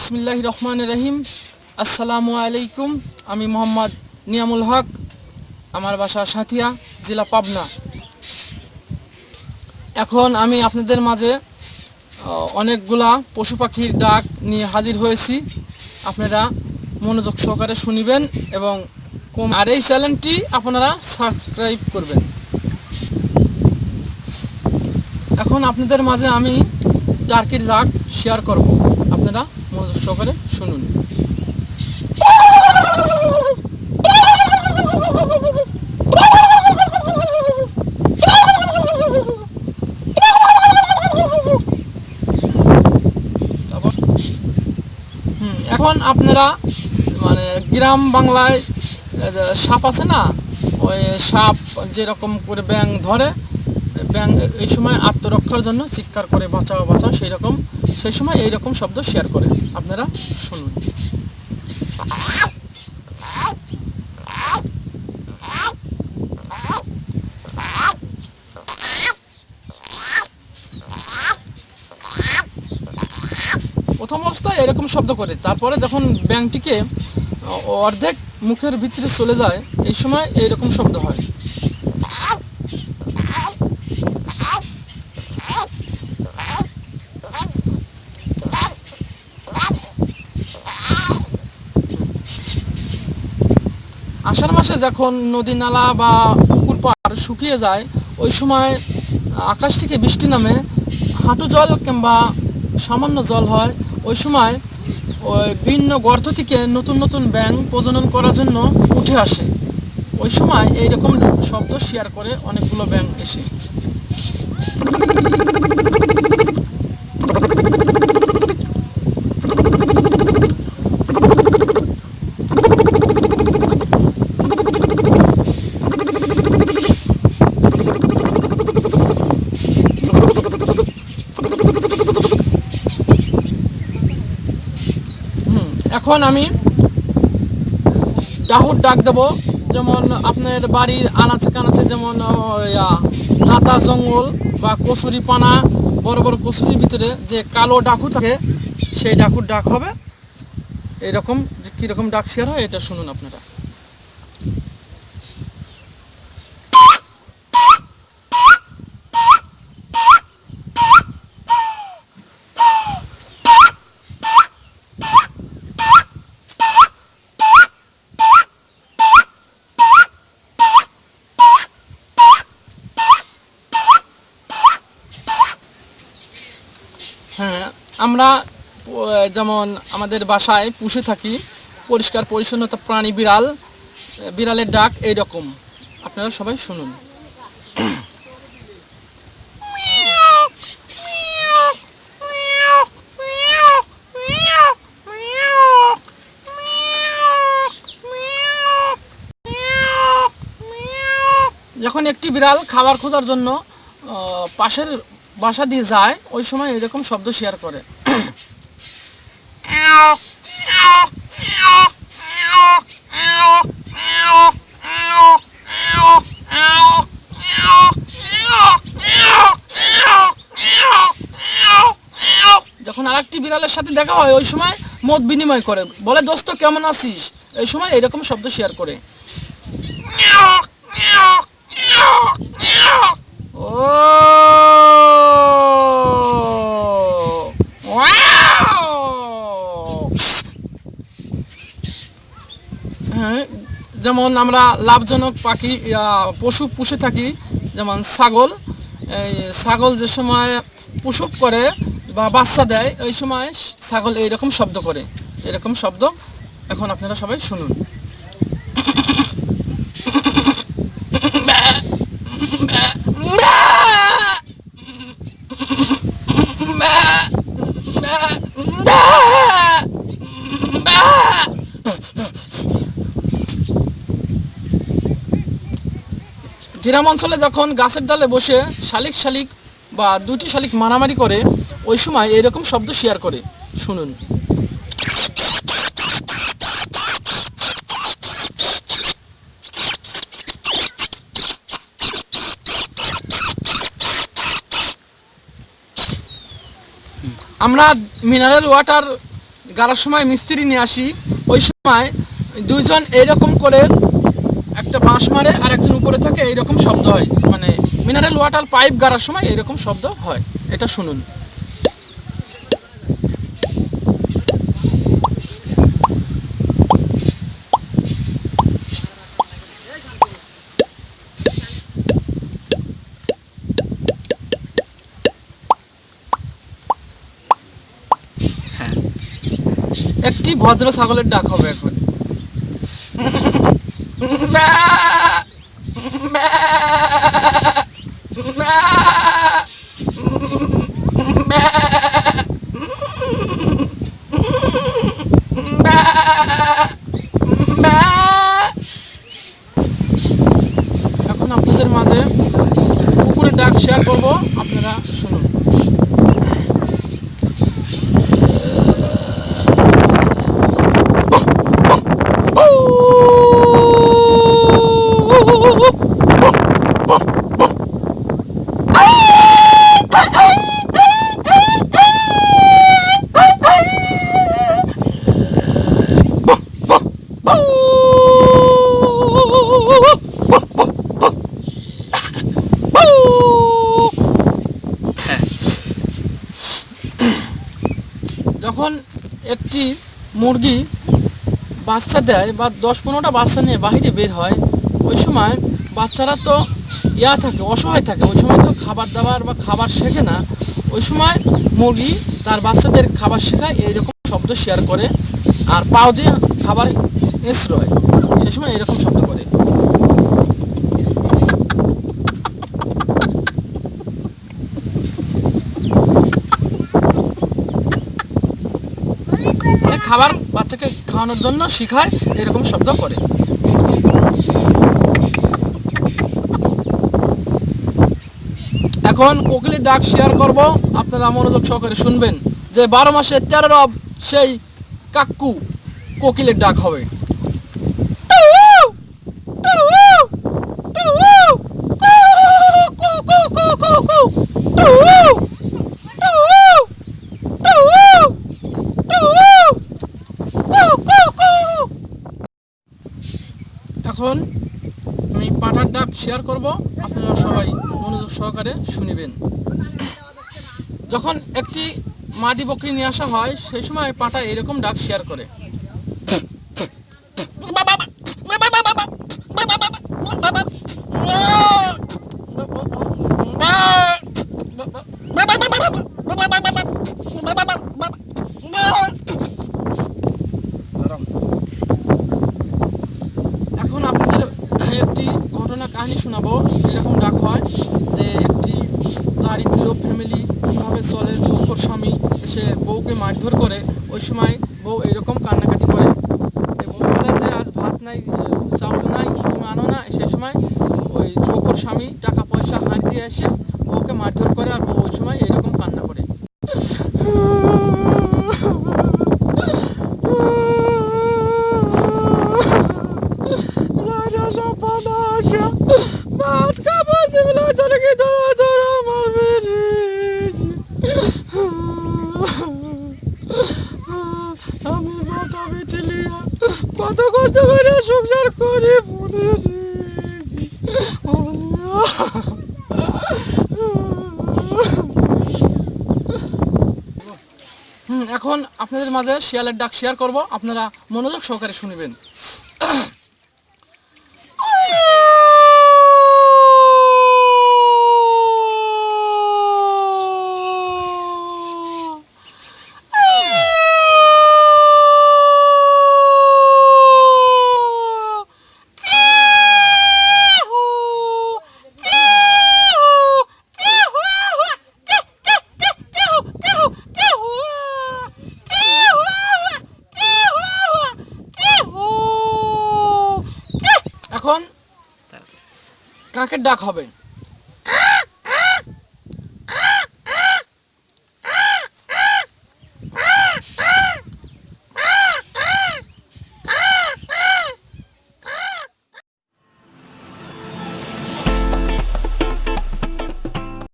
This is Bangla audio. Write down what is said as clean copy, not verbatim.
বিসমিল্লাহির রহমানির রহিম। আসসালামু আলাইকুম। আমি মোহাম্মদ নিয়ামুল হক, আমার বাসা সাঁথিয়া, জেলা পাবনা। এখন আমি আপনাদের মাঝে অনেকগুলা পশু পাখির ডাক নিয়ে হাজির হয়েছি। আপনারা মনোযোগ সহকারে শুনিবেন এবং আর এই চ্যানেলটি আপনারা সাবস্ক্রাইব করবেন। এখন আপনাদের মাঝে আমি টার্কির ডাক শেয়ার করব, আপনারা মনোযোগ সহকারে শুনুন। এখন আপনারা গ্রাম বাংলায় সাপ আছে না, ওই সাপ যেরকম করে ব্যাঙ ধরে, ব্যাঙ এই সময় আত্মরক্ষার জন্য চিৎকার করে বাঁচাও বাঁচাও, সেই সময় এইরকম শব্দ শেয়ার করে, আপনারা শুনুন। প্রথম অবস্থায় এরকম শব্দ করে, তারপরে যখন ব্যাঙটিকে অর্ধেক মুখের ভিতরে চলে যায়, এই সময় এইরকম শব্দ হয়। আষাঢ় মাসে যখন নদী নালা বা পুকুর পাড় শুকিয়ে যায়, ওই সময় আকাশ থেকে বৃষ্টি নামে, হাঁটু জল কিংবা সামান্য জল হয়, ওই সময় ওই বিভিন্ন গর্ত থেকে নতুন নতুন ব্যাঙ প্রজনন করার জন্য উঠে আসে। ওই সময় এইরকম শব্দ শেয়ার করে অনেকগুলো ব্যাঙ এসে। এখন আমি ডাহুর ডাক দেব, যেমন আপনার বাড়ির আনাচে কানাচে, যেমন জাতা জঙ্গল বা কচুরি পানা, বড় বড় কচুরির ভিতরে যে কালো ডাকু থাকে, সেই ডাকুর ডাক হবে এইরকম। কীরকম ডাক শেয়ার হয় এটা শুনুন আপনারা। হ্যাঁ, আমরা যেমন আমাদের বাসায় পুষে থাকি পরিষ্কার পরিচ্ছন্নতা প্রাণী বিড়ালের ডাক এইরকম, আপনারা সবাই শুনুন। যখন একটি বিড়াল খাবার খোঁজার জন্য পাশের বাসা দিয়ে যায়, ওই সময় এরকম শব্দ শেয়ার করে। যখন আরেকটি বিড়ালের সাথে দেখা হয়, ওই সময় মত বিনিময় করে, বলে দোস্ত কেমন আছিস, এই সময় এরকম শব্দ শেয়ার করে। ও হ্যাঁ, যেমন আমরা লাভজনক পাখি পশু পুষে থাকি, যেমন ছাগল। এই ছাগল যে সময় প্রসব করে বা বাচ্চা দেয়, ওই সময় ছাগল এইরকম শব্দ করে, এরকম শব্দ। এখন আপনারা সবাই শুনুন। গ্রাম অঞ্চলে যখন গাছের ডালে বসে শালিক বা দুটি শালিক মারামারি করে, ওই সময় এরকম শব্দ শেয়ার করে, শুনুন। আমরা মিনারেল ওয়াটার গাড়ার সময় মিস্ত্রি নিয়ে আসি, ওই সময় দুইজন এইরকম করে একটা বাঁশ মারে আর একজন উপরে থাকে, এইরকম শব্দ হয়, মানে মিনারেল ওয়াটার পাইপ গাড়ার সময় এইরকম শব্দ হয়। এটা শুনুন। একটি ভদ্র ছাগলের ডাক হবে এখন। এখন আপনাদের মাঝে কুকুরের ডাক শেয়ার করব, আপনারা শুনুন। যখন একটি মুরগি বাচ্চা দেয় বা 10-15টা বাচ্চা নিয়ে বাইরে বের হয়, ওই সময় বাচ্চারা তো থাকে, অসহায় থাকে, ওই সময় তো খাবার দাবার বা খাবার শেখে না। ওই সময় মুরগি তার বাচ্চাদের খাবার শেখায়, এইরকম শব্দ শেয়ার করে আর পাও দিয়ে খাবার এসরয়, সেই সময় এরকম শব্দ করে। মানে খাবার বাচ্চাকে খাওয়ানোর জন্য শিখায়, এরকম শব্দ করে। এখন কোকিলের ডাক শেয়ার করব, আপনারা মনোযোগ সহকারে শুনবেন যে 12 মাসে 13 রব সেই কাক্কু কোকিলের ডাক হবে। এখন আমি পাঠার ডাক শেয়ার করব, আপনারা সবাই মনোযোগ সহকারে শুনবেন। যখন একটি মাদি বকরি নিয়ে আসা হয়, সেই সময় পাঠা এরকম ডাক শেয়ার করে। এখন আপনাদের একটি ঘটনা কাহিনী শোনাবো। এরকম ডাক হয় যে একটি দারিদ্র ফ্যামিলি কীভাবে চলে, যৌথর স্বামী এসে বউকে মারধর করে, ওই সময় বউ এইরকম কান্নাকাটি করে। বউ বলে যে আজ ভাত নাই, চাউল নাই, তুমি আনো না। সেই সময় ওই যৌথর স্বামী টাকা পয়সা হাঁড়ি দিয়ে এসে বউকে মারধর করে, আর বউ ওই সময় এইরকম কান্না করে। আমি বাটা বেটিলিয়া কত কষ্ট করে সংসার করে এখন আপনাদের মাঝে শিয়ালের ডাক শেয়ার করব, আপনারা মনোযোগ সহকারে শুনবেন। এখন কাকের ডাক হবে।